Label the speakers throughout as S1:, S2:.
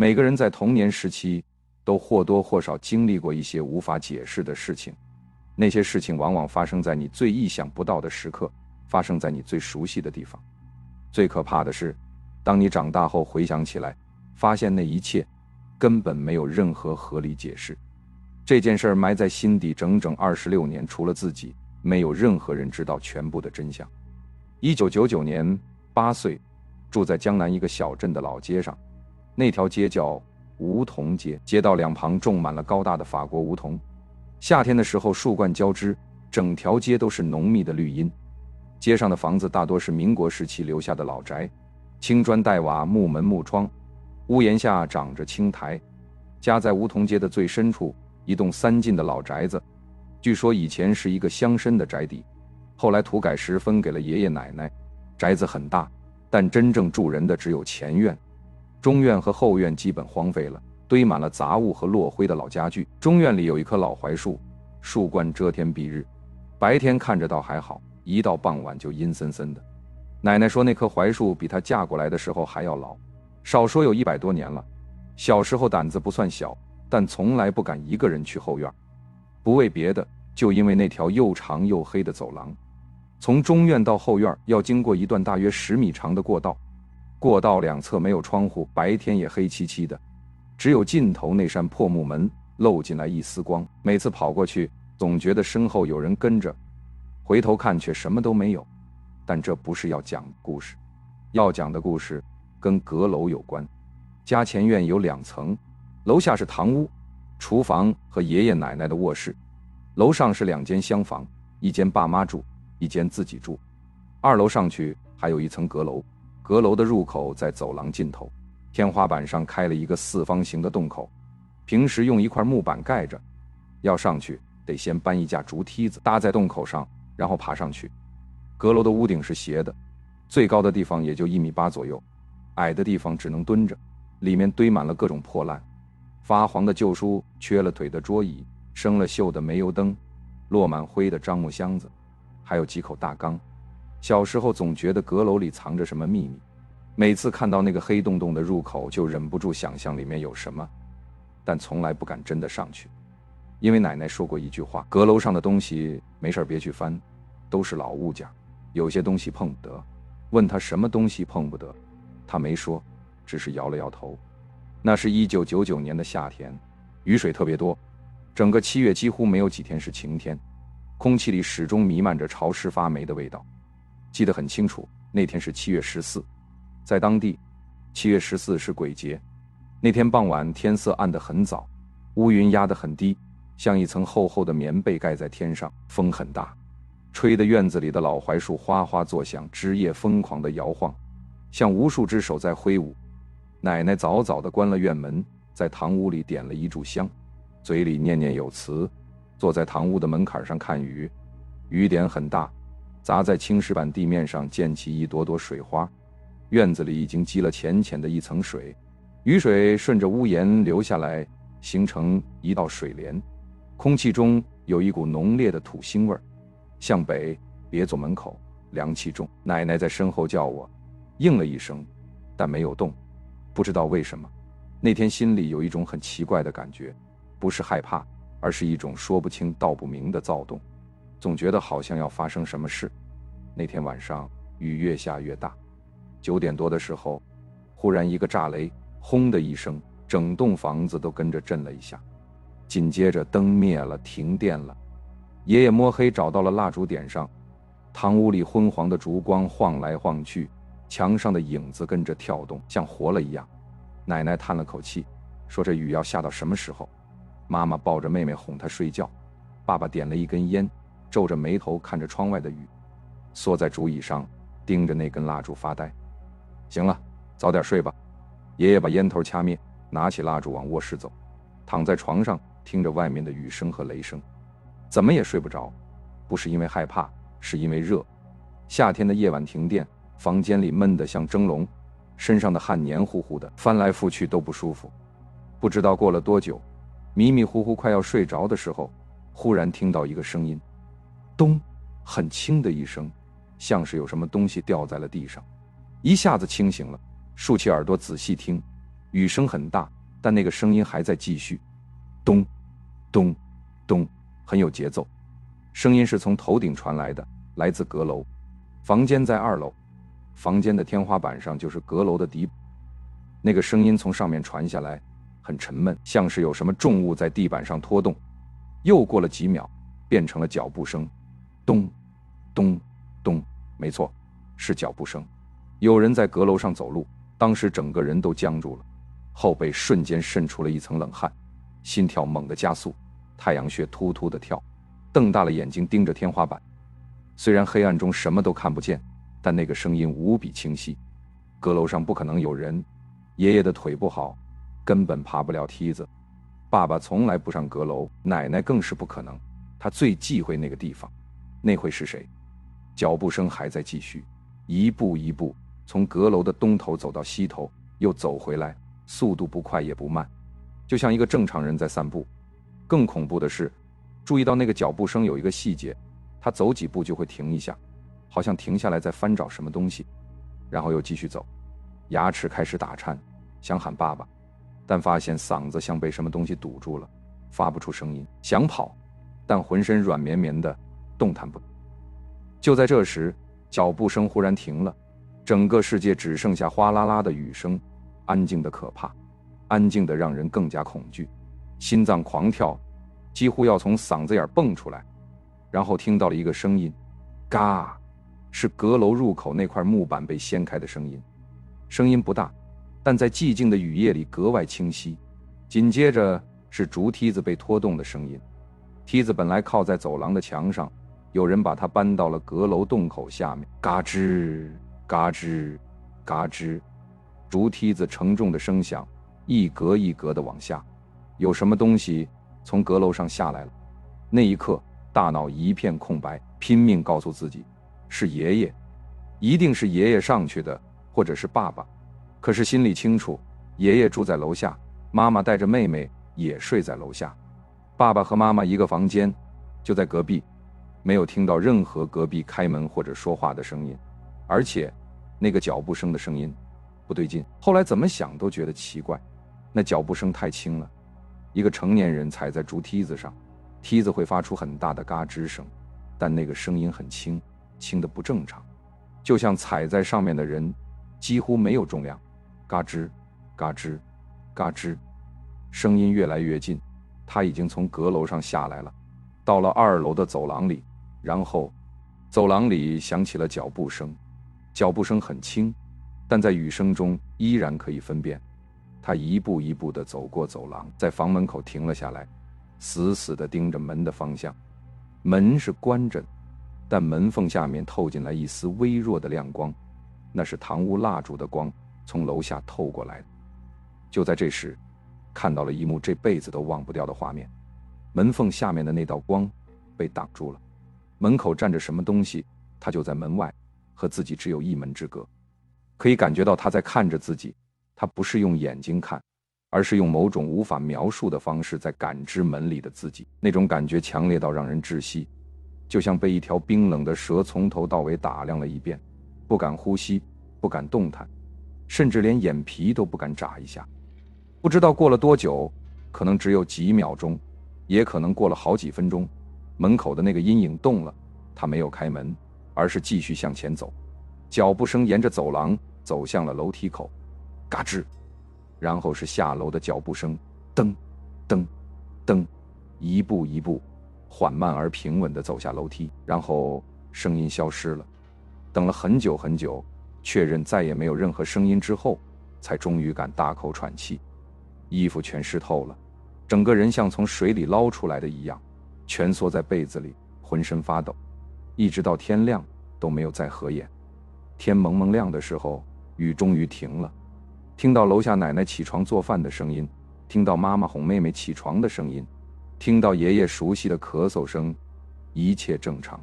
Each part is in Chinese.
S1: 每个人在童年时期都或多或少经历过一些无法解释的事情，那些事情往往发生在你最意想不到的时刻，发生在你最熟悉的地方。最可怕的是，当你长大后回想起来，发现那一切根本没有任何合理解释。这件事埋在心底整整26年，除了自己，没有任何人知道全部的真相。1999年，8岁，住在江南一个小镇的老街上，那条街叫梧桐街，街道两旁种满了高大的法国梧桐，夏天的时候树冠交织，整条街都是浓密的绿荫。街上的房子大多是民国时期留下的老宅，青砖黛瓦，木门木窗，屋檐下长着青苔。夹在梧桐街的最深处，一栋3进的老宅子，据说以前是一个乡绅的宅邸，后来土改时分给了爷爷奶奶。宅子很大，但真正住人的只有前院，中院和后院基本荒废了，堆满了杂物和落灰的老家具。中院里有一棵老槐树，树冠遮天蔽日，白天看着倒还好，一到傍晚就阴森森的。奶奶说那棵槐树比她嫁过来的时候还要老，少说有100多年了。小时候胆子不算小，但从来不敢一个人去后院，不为别的，就因为那条又长又黑的走廊。从中院到后院要经过一段大约10米长的过道，过道两侧没有窗户，白天也黑漆漆的，只有尽头那扇破木门漏进来一丝光。每次跑过去，总觉得身后有人跟着，回头看却什么都没有。但这不是要讲的故事，要讲的故事跟阁楼有关。家前院有2层，楼下是堂屋、厨房和爷爷奶奶的卧室，楼上是2间厢房，一间爸妈住，一间自己住。2楼上去还有一层阁楼，阁楼的入口在走廊尽头，天花板上开了一个4方形的洞口，平时用一块木板盖着，要上去得先搬一架竹梯子搭在洞口上，然后爬上去。阁楼的屋顶是斜的，最高的地方也就1.8米左右，矮的地方只能蹲着，里面堆满了各种破烂，发黄的旧书，缺了腿的桌椅，生了锈的煤油灯，落满灰的樟木箱子，还有几口大缸。小时候总觉得阁楼里藏着什么秘密，每次看到那个黑洞洞的入口就忍不住想象里面有什么，但从来不敢真的上去。因为奶奶说过一句话，阁楼上的东西没事别去翻，都是老物件，有些东西碰不得。问他什么东西碰不得，他没说，只是摇了摇头。那是1999年的夏天，雨水特别多，整个7月几乎没有几天是晴天，空气里始终弥漫着潮湿发霉的味道。记得很清楚，那天是7月14，在当地7月14是鬼节。那天傍晚天色暗得很早，乌云压得很低，像一层厚厚的棉被盖在天上，风很大，吹得院子里的老槐树哗哗作响，枝叶疯狂地摇晃，像无数只手在挥舞。奶奶早早地关了院门，在堂屋里点了一炷香，嘴里念念有词，坐在堂屋的门槛上看雨。雨点很大，砸在青石板地面上溅起一朵朵水花，院子里已经积了浅浅的一层水，雨水顺着屋檐流下来，形成一道水帘。空气中有一股浓烈的土腥味儿。向北，别走门口，凉气重。奶奶在身后叫我，应了一声，但没有动。不知道为什么，那天心里有一种很奇怪的感觉，不是害怕，而是一种说不清道不明的躁动，总觉得好像要发生什么事。那天晚上雨越下越大，9点多的时候，忽然一个炸雷，轰的一声，整栋房子都跟着震了一下。紧接着灯灭了，停电了。爷爷摸黑找到了蜡烛点上，堂屋里昏黄的烛光晃来晃去，墙上的影子跟着跳动，像活了一样。奶奶叹了口气，说这雨要下到什么时候。妈妈抱着妹妹哄她睡觉，爸爸点了一根烟，皱着眉头看着窗外的雨，缩在竹椅上盯着那根蜡烛发呆。行了，早点睡吧。爷爷把烟头掐灭，拿起蜡烛往卧室走，躺在床上听着外面的雨声和雷声，怎么也睡不着。不是因为害怕，是因为热。夏天的夜晚停电，房间里闷得像蒸笼，身上的汗黏糊糊的，翻来覆去都不舒服。不知道过了多久，迷迷糊糊快要睡着的时候，忽然听到一个声音，咚，很轻的一声，像是有什么东西掉在了地上。一下子清醒了，竖起耳朵仔细听，雨声很大，但那个声音还在继续，咚咚咚，很有节奏。声音是从头顶传来的，来自阁楼。房间在2楼，房间的天花板上就是阁楼的底部。那个声音从上面传下来，很沉闷，像是有什么重物在地板上拖动。又过了几秒，变成了脚步声，咚咚咚，没错，是脚步声。有人在阁楼上走路，当时整个人都僵住了，后背瞬间渗出了一层冷汗，心跳猛地加速，太阳穴突突地跳，瞪大了眼睛盯着天花板。虽然黑暗中什么都看不见，但那个声音无比清晰。阁楼上不可能有人，爷爷的腿不好，根本爬不了梯子。爸爸从来不上阁楼，奶奶更是不可能，他最忌讳那个地方。那会是谁？脚步声还在继续，一步一步从阁楼的东头走到西头，又走回来，速度不快也不慢，就像一个正常人在散步。更恐怖的是，注意到那个脚步声有一个细节，他走几步就会停一下，好像停下来在翻找什么东西，然后又继续走。牙齿开始打颤，想喊爸爸，但发现嗓子像被什么东西堵住了，发不出声音。想跑，但浑身软绵绵的，动弹不。就在这时，脚步声忽然停了，整个世界只剩下哗啦啦的雨声，安静的可怕，安静的让人更加恐惧，心脏狂跳，几乎要从嗓子眼蹦出来。然后听到了一个声音，嘎，是阁楼入口那块木板被掀开的声音。声音不大，但在寂静的雨夜里格外清晰。紧接着是竹梯子被拖动的声音，梯子本来靠在走廊的墙上，有人把它搬到了阁楼洞口下面。嘎吱嘎吱嘎吱，竹梯子承重的声响一格一格地往下，有什么东西从阁楼上下来了。那一刻大脑一片空白，拼命告诉自己是爷爷，一定是爷爷上去的，或者是爸爸。可是心里清楚，爷爷住在楼下，妈妈带着妹妹也睡在楼下，爸爸和妈妈一个房间，就在隔壁，没有听到任何隔壁开门或者说话的声音。而且那个脚步声的声音不对劲，后来怎么想都觉得奇怪，那脚步声太轻了，一个成年人踩在竹梯子上，梯子会发出很大的嘎吱声，但那个声音很轻，轻得不正常，就像踩在上面的人几乎没有重量。嘎吱嘎吱嘎吱，声音越来越近，他已经从阁楼上下来了，到了2楼的走廊里，然后走廊里响起了脚步声。脚步声很轻，但在雨声中依然可以分辨。他一步一步地走过走廊，在房门口停了下来，死死地盯着门的方向。门是关着，但门缝下面透进来一丝微弱的亮光，那是堂屋蜡烛的光从楼下透过来的。就在这时，看到了一幕这辈子都忘不掉的画面，门缝下面的那道光被挡住了，门口站着什么东西，他就在门外，和自己只有一门之隔。可以感觉到他在看着自己，他不是用眼睛看，而是用某种无法描述的方式在感知门里的自己。那种感觉强烈到让人窒息，就像被一条冰冷的蛇从头到尾打量了一遍，不敢呼吸，不敢动弹，甚至连眼皮都不敢眨一下。不知道过了多久，可能只有几秒钟，也可能过了好几分钟，门口的那个阴影动了，他没有开门，而是继续向前走。脚步声沿着走廊走向了楼梯口，嘎吱，然后是下楼的脚步声，噔噔噔，一步一步缓慢而平稳地走下楼梯，然后声音消失了。等了很久很久，确认再也没有任何声音之后，才终于敢大口喘气。衣服全湿透了，整个人像从水里捞出来的一样，蜷缩在被子里，浑身发抖，一直到天亮都没有再合眼。天蒙蒙亮的时候，雨终于停了，听到楼下奶奶起床做饭的声音，听到妈妈哄妹妹起床的声音，听到爷爷熟悉的咳嗽声，一切正常，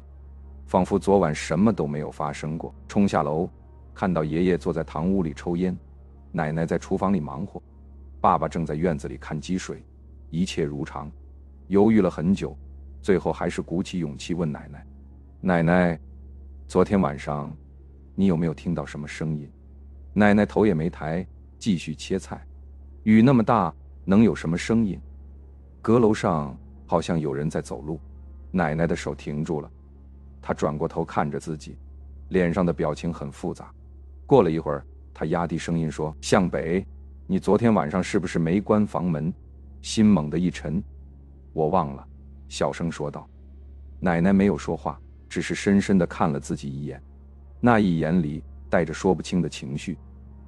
S1: 仿佛昨晚什么都没有发生过。冲下楼，看到爷爷坐在堂屋里抽烟，奶奶在厨房里忙活，爸爸正在院子里看积水，一切如常。犹豫了很久，最后还是鼓起勇气问奶奶：“奶奶，昨天晚上你有没有听到什么声音？”奶奶头也没抬，继续切菜。雨那么大，能有什么声音？阁楼上好像有人在走路。奶奶的手停住了，她转过头看着自己，脸上的表情很复杂。过了一会儿，她压低声音说：向北，你昨天晚上是不是没关房门？心猛地一沉。我忘了，小声说道。奶奶没有说话，只是深深地看了自己一眼，那一眼里带着说不清的情绪，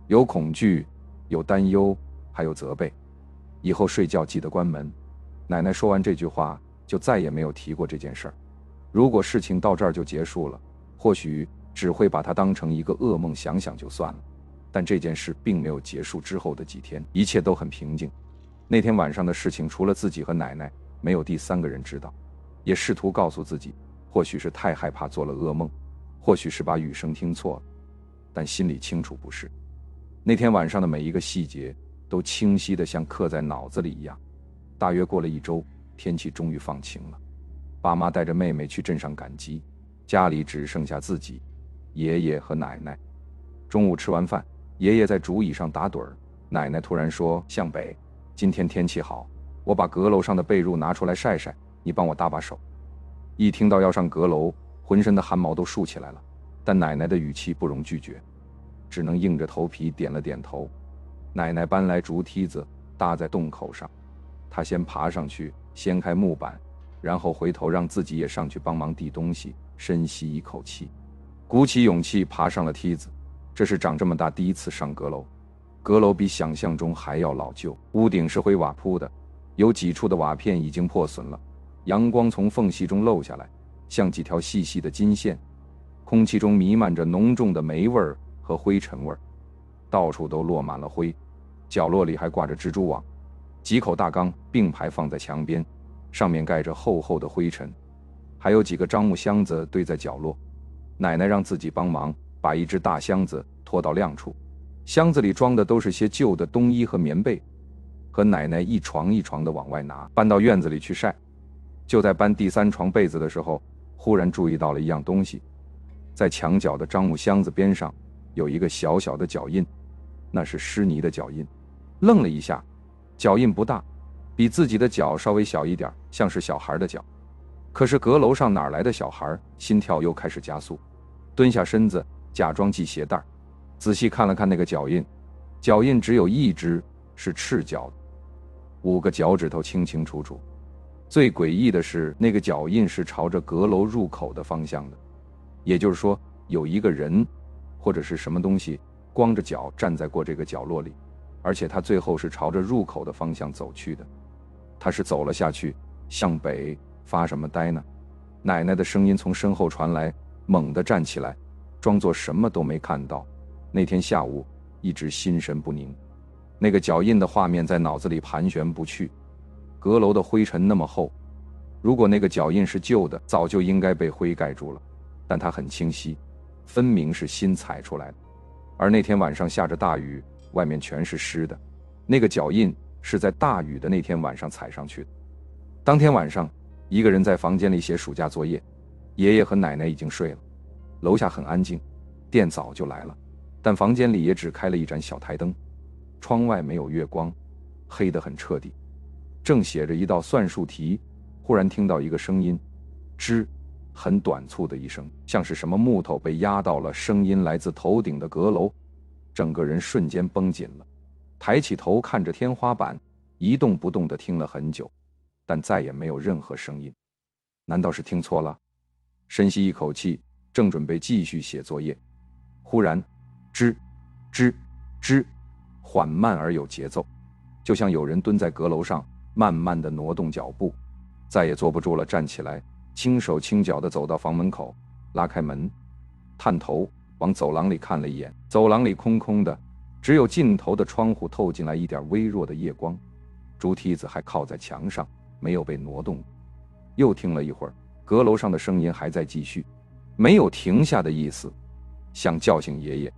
S1: 有恐惧，有担忧，还有责备。以后睡觉记得关门。奶奶说完这句话，就再也没有提过这件事儿。如果事情到这儿就结束了，或许只会把它当成一个噩梦，想想就算了。但这件事并没有结束之后的几天，一切都很平静。那天晚上的事情，除了自己和奶奶，没有第三个人知道。也试图告诉自己，或许是太害怕做了噩梦，或许是把雨声听错了，但心里清楚不是。那天晚上的每一个细节都清晰得像刻在脑子里一样。大约过了1周，天气终于放晴了。爸妈带着妹妹去镇上赶集，家里只剩下自己、爷爷和奶奶。中午吃完饭，爷爷在竹椅上打盹儿，奶奶突然说：向北，今天天气好，我把阁楼上的被褥拿出来晒晒，你帮我搭把手。一听到要上阁楼，浑身的汗毛都竖起来了，但奶奶的语气不容拒绝，只能硬着头皮点了点头。奶奶搬来竹梯子搭在洞口上，她先爬上去掀开木板，然后回头让自己也上去帮忙递东西，深吸一口气，鼓起勇气爬上了梯子。这是长这么大第一次上阁楼。阁楼比想象中还要老旧，屋顶是灰瓦铺的，有几处的瓦片已经破损了，阳光从缝隙中漏下来，像几条细细的金线。空气中弥漫着浓重的霉味儿和灰尘味儿，到处都落满了灰，角落里还挂着蜘蛛网。几口大缸并排放在墙边，上面盖着厚厚的灰尘，还有几个樟木箱子堆在角落。奶奶让自己帮忙把一只大箱子拖到亮处，箱子里装的都是些旧的冬衣和棉被，和奶奶一床一床的往外拿，搬到院子里去晒。就在搬第3床被子的时候，忽然注意到了一样东西，在墙角的樟木箱子边上有一个小小的脚印，那是施尼的脚印。愣了一下，脚印不大，比自己的脚稍微小一点，像是小孩的脚。可是阁楼上哪来的小孩？心跳又开始加速，蹲下身子假装系鞋带，仔细看了看那个脚印，脚印只有一只是赤脚的，5个脚趾头清清楚楚。最诡异的是，那个脚印是朝着阁楼入口的方向的，也就是说，有一个人或者是什么东西光着脚站在过这个角落里，而且他最后是朝着入口的方向走去的。他是走了下去，向北。发什么呆呢？奶奶的声音从身后传来，猛地站起来，装作什么都没看到。那天下午一直心神不宁，那个脚印的画面在脑子里盘旋不去。阁楼的灰尘那么厚，如果那个脚印是旧的，早就应该被灰盖住了，但它很清晰，分明是新踩出来的。而那天晚上下着大雨，外面全是湿的，那个脚印是在大雨的那天晚上踩上去的。当天晚上，一个人在房间里写暑假作业，爷爷和奶奶已经睡了，楼下很安静，电早就来了，但房间里也只开了一盏小台灯，窗外没有月光，黑得很彻底。正写着一道算术题，忽然听到一个声音，吱，很短促的一声，像是什么木头被压到了，声音来自头顶的阁楼。整个人瞬间绷紧了，抬起头看着天花板，一动不动地听了很久，但再也没有任何声音。难道是听错了？深吸一口气，正准备继续写作业，忽然吱吱吱，缓慢而有节奏，就像有人蹲在阁楼上慢慢地挪动脚步。再也坐不住了，站起来，轻手轻脚地走到房门口，拉开门，探头往走廊里看了一眼。走廊里空空的，只有尽头的窗户透进来一点微弱的夜光，竹梯子还靠在墙上，没有被挪动。又听了一会儿，阁楼上的声音还在继续，没有停下的意思，想叫醒爷爷，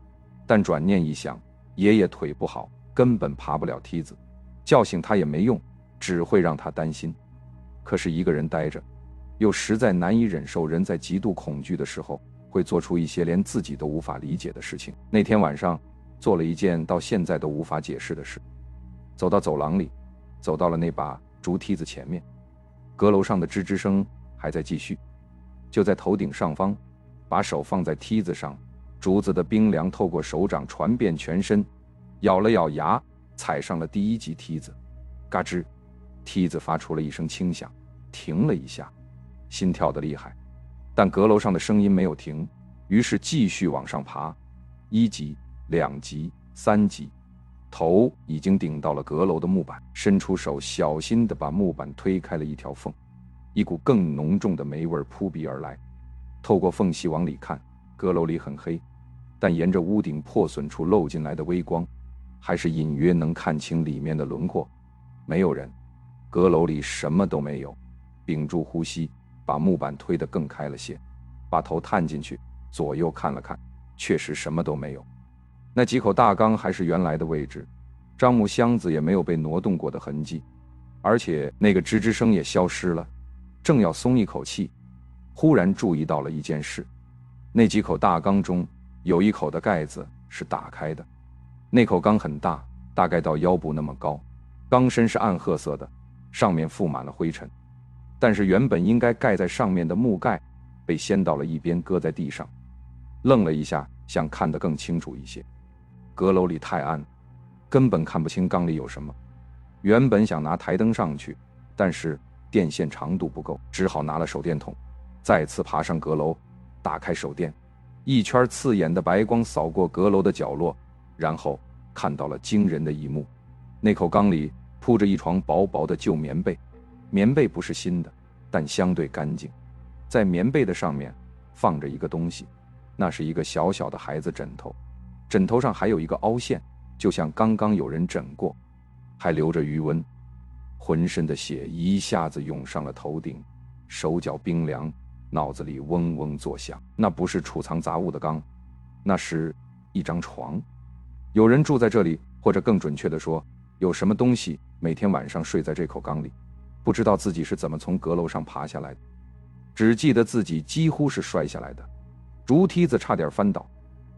S1: 但转念一想，爷爷腿不好，根本爬不了梯子，叫醒他也没用，只会让他担心。可是一个人待着，又实在难以忍受人在极度恐惧的时候会做出一些连自己都无法理解的事情。那天晚上做了一件到现在都无法解释的事。走到走廊里，走到了那把竹梯子前面。阁楼上的吱吱声还在继续。就在头顶上方，把手放在梯子上，竹子的冰凉透过手掌传遍全身，咬了咬牙，踩上了第一级梯子。嘎吱，梯子发出了一声轻响，停了一下，心跳得厉害。但阁楼上的声音没有停，于是继续往上爬。1级、2级、3级，头已经顶到了阁楼的木板，伸出手小心地把木板推开了一条缝，一股更浓重的霉味扑鼻而来。透过缝隙往里看，阁楼里很黑，但沿着屋顶破损处漏进来的微光，还是隐约能看清里面的轮廓。没有人，阁楼里什么都没有。屏住呼吸，把木板推得更开了些，把头探进去，左右看了看，确实什么都没有。那几口大缸还是原来的位置，樟木箱子也没有被挪动过的痕迹，而且那个吱吱声也消失了。正要松一口气，忽然注意到了一件事，那几口大缸中有一口的盖子是打开的。那口缸很大，大概到腰部那么高，缸身是暗褐色的，上面覆满了灰尘，但是原本应该盖在上面的木盖被掀到了一边，搁在地上。愣了一下，想看得更清楚一些。阁楼里太暗，根本看不清缸里有什么。原本想拿台灯上去，但是电线长度不够，只好拿了手电筒，再次爬上阁楼，打开手电，一圈刺眼的白光扫过阁楼的角落，然后看到了惊人的一幕。那口缸里铺着一床薄薄的旧棉被，棉被不是新的，但相对干净。在棉被的上面放着一个东西，那是一个小小的孩子枕头，枕头上还有一个凹陷，就像刚刚有人枕过，还留着余温。浑身的血一下子涌上了头顶，手脚冰凉，脑子里嗡嗡作响。那不是储藏杂物的缸，那是一张床。有人住在这里，或者更准确地说，有什么东西每天晚上睡在这口缸里。不知道自己是怎么从阁楼上爬下来的，只记得自己几乎是摔下来的，竹梯子差点翻倒，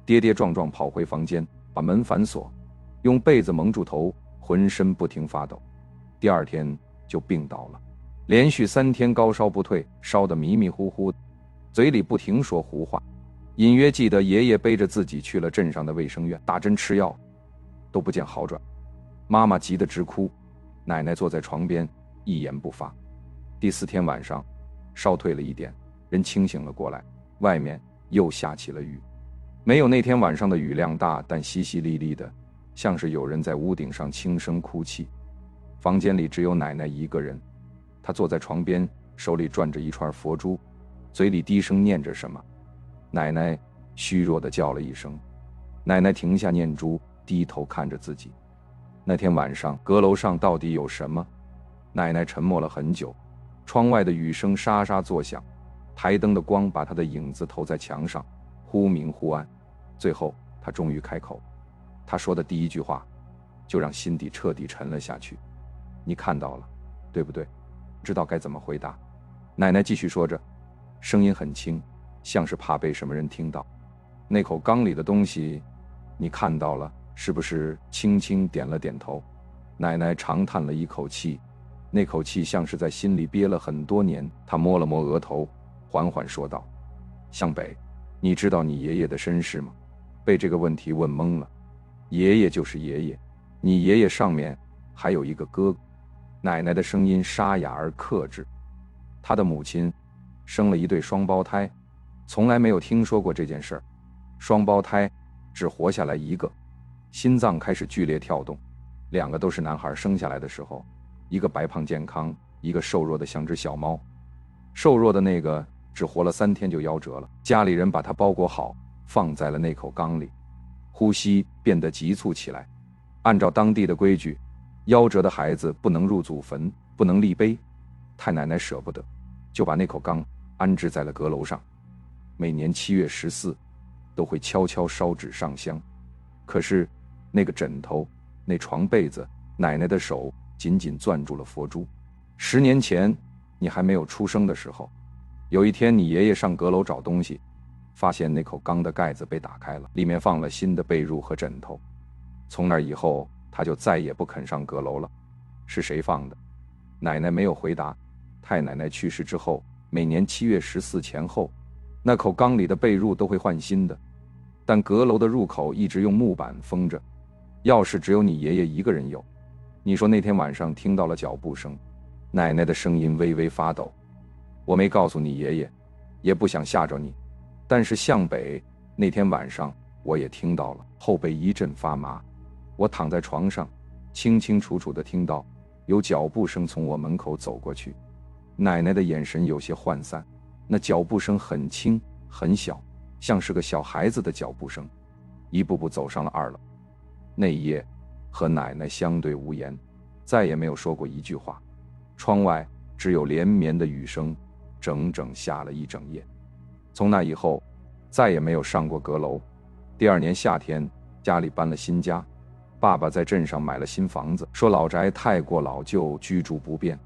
S1: 跌跌撞撞跑回房间，把门反锁，用被子蒙住头，浑身不停发抖。第二天就病倒了，连续3天高烧不退，烧得迷迷糊糊的，嘴里不停说胡话，隐约记得爷爷背着自己去了镇上的卫生院，打针吃药，都不见好转。妈妈急得直哭，奶奶坐在床边一言不发。第4天晚上，烧退了一点，人清醒了过来，外面又下起了雨，没有那天晚上的雨量大，但淅淅沥沥的，像是有人在屋顶上轻声哭泣。房间里只有奶奶一个人，她坐在床边，手里转着一串佛珠，嘴里低声念着什么。奶奶虚弱地叫了一声，奶奶停下念珠，低头看着自己。那天晚上阁楼上到底有什么？奶奶沉默了很久，窗外的雨声沙沙作响，台灯的光把她的影子投在墙上，忽明忽暗。最后她终于开口，她说的第一句话就让心底彻底沉了下去。你看到了，对不对？知道该怎么回答。奶奶继续说着，声音很轻，像是怕被什么人听到。那口缸里的东西你看到了，是不是？轻轻点了点头。奶奶长叹了一口气，那口气像是在心里憋了很多年。她摸了摸额头，缓缓说道，向北，你知道你爷爷的身世吗？被这个问题问懵了。爷爷就是爷爷，你爷爷上面还有一个哥哥。奶奶的声音沙哑而克制。她的母亲生了一对双胞胎，从来没有听说过这件事儿。双胞胎只活下来一个，心脏开始剧烈跳动。2个都是男孩，生下来的时候，一个白胖健康，一个瘦弱的像只小猫。瘦弱的那个只活了3天就夭折了，家里人把他包裹好，放在了那口缸里。呼吸变得急促起来。按照当地的规矩，夭折的孩子不能入祖坟，不能立碑。太奶奶舍不得，就把那口缸安置在了阁楼上。每年7月14都会悄悄烧纸上香。可是那个枕头，那床被子，奶奶的手紧紧攥住了佛珠。10年前你还没有出生的时候，有一天你爷爷上阁楼找东西，发现那口缸的盖子被打开了，里面放了新的被褥和枕头。从那以后，他就再也不肯上阁楼了。是谁放的？奶奶没有回答。太奶奶去世之后，每年7月14前后，那口缸里的被褥都会换新的，但阁楼的入口一直用木板封着，钥匙只有你爷爷一个人有。你说那天晚上听到了脚步声，奶奶的声音微微发抖。我没告诉你爷爷，也不想吓着你，但是向北那天晚上我也听到了，后背一阵发麻。我躺在床上，清清楚楚地听到有脚步声从我门口走过去。奶奶的眼神有些涣散，那脚步声很轻很小，像是个小孩子的脚步声，一步步走上了2楼。那一夜和奶奶相对无言，再也没有说过一句话。窗外只有连绵的雨声，整整下了一整夜。从那以后再也没有上过阁楼。第2年夏天，家里搬了新家，爸爸在镇上买了新房子，说老宅太过老旧，居住不便。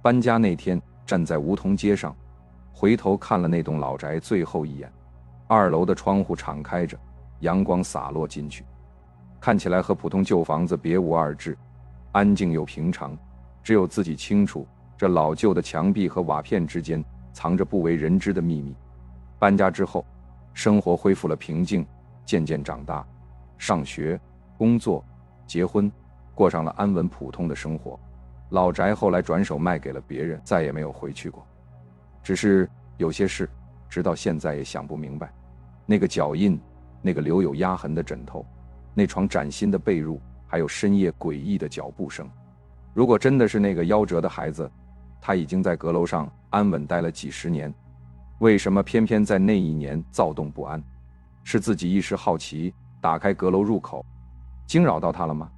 S1: 搬家那天，站在梧桐街上，回头看了那栋老宅最后一眼。2楼的窗户敞开着，阳光洒落进去，看起来和普通旧房子别无二致，安静又平常。只有自己清楚，这老旧的墙壁和瓦片之间藏着不为人知的秘密。搬家之后，生活恢复了平静，渐渐长大，上学、工作、结婚，过上了安稳普通的生活。老宅后来转手卖给了别人，再也没有回去过。只是有些事，直到现在也想不明白。那个脚印，那个留有压痕的枕头，那床崭新的被褥，还有深夜诡异的脚步声。如果真的是那个夭折的孩子，他已经在阁楼上安稳待了几十年，为什么偏偏在那一年躁动不安？是自己一时好奇，打开阁楼入口，惊扰到他了吗？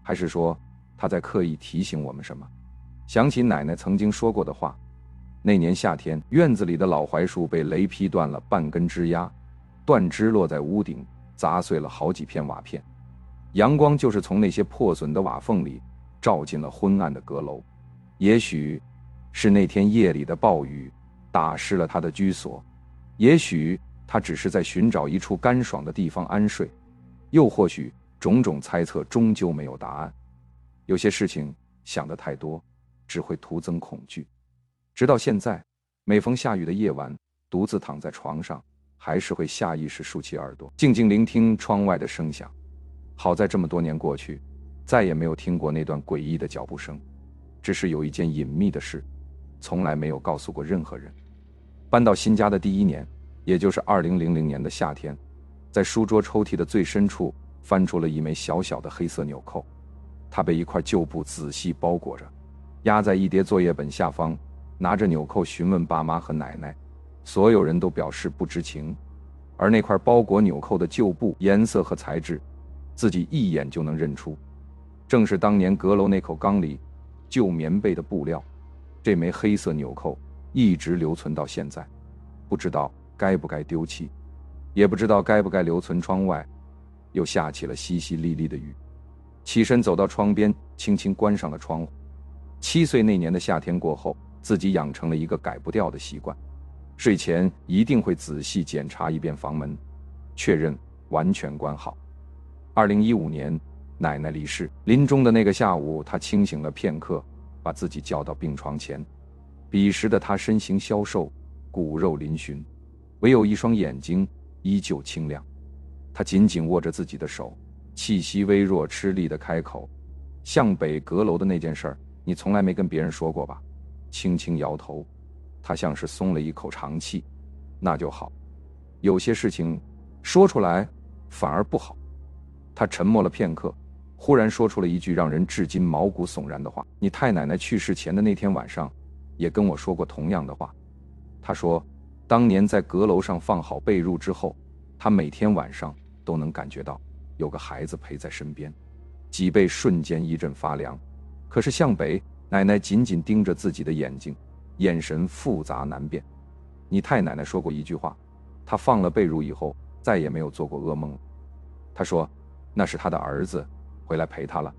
S1: 还是说他在刻意提醒我们什么？想起奶奶曾经说过的话，那年夏天，院子里的老槐树被雷劈断了半根枝丫，断枝落在屋顶，砸碎了好几片瓦片。阳光就是从那些破损的瓦缝里照进了昏暗的阁楼。也许是那天夜里的暴雨打湿了他的居所，也许他只是在寻找一处干爽的地方安睡，又或许种种猜测终究没有答案。有些事情想得太多，只会徒增恐惧。直到现在，每逢下雨的夜晚，独自躺在床上，还是会下意识竖起耳朵，静静聆听窗外的声响。好在这么多年过去，再也没有听过那段诡异的脚步声。只是有一件隐秘的事，从来没有告诉过任何人。搬到新家的第1年，也就是2000年的夏天，在书桌抽屉的最深处翻出了一枚小小的黑色纽扣，它被一块旧布仔细包裹着，压在一叠作业本下方。拿着纽扣询问爸妈和奶奶，所有人都表示不知情。而那块包裹纽扣的旧布颜色和材质，自己一眼就能认出，正是当年阁楼那口缸里旧棉被的布料。这枚黑色纽扣一直留存到现在，不知道该不该丢弃，也不知道该不该留存。窗外又下起了淅淅沥沥的雨，起身走到窗边，轻轻关上了窗户。7岁那年的夏天过后，自己养成了一个改不掉的习惯，睡前一定会仔细检查一遍房门，确认完全关好。2015年，奶奶离世，临终的那个下午，她清醒了片刻，把自己叫到病床前。彼时的她身形消瘦，骨肉嶙峋，唯有一双眼睛依旧清亮。她紧紧握着自己的手，气息微弱，吃力地开口：“向北阁楼的那件事儿，你从来没跟别人说过吧？”轻轻摇头，他像是松了一口长气。那就好，有些事情说出来反而不好。他沉默了片刻，忽然说出了一句让人至今毛骨悚然的话：“你太奶奶去世前的那天晚上，也跟我说过同样的话。”他说，当年在阁楼上放好被褥之后，他每天晚上都能感觉到有个孩子陪在身边，脊背瞬间一阵发凉。可是向北，奶奶紧紧盯着自己的眼睛，眼神复杂难辨。你太奶奶说过一句话，她放了被褥以后再也没有做过噩梦了。她说那是她的儿子回来陪她了。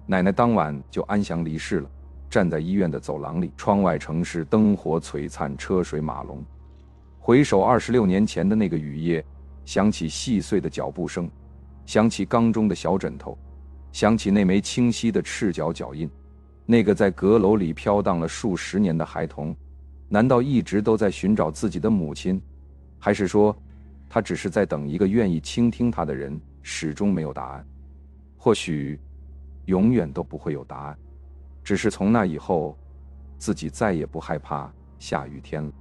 S1: 奶奶当晚就安详离世了。站在医院的走廊里，窗外城市灯火璀璨，车水马龙。回首26年前的那个雨夜，想起细碎的脚步声，想起缸中的小枕头，想起那枚清晰的赤脚脚印，那个在阁楼里飘荡了数十年的孩童，难道一直都在寻找自己的母亲？还是说，他只是在等一个愿意倾听他的人？始终没有答案。或许，永远都不会有答案。只是从那以后，自己再也不害怕下雨天了。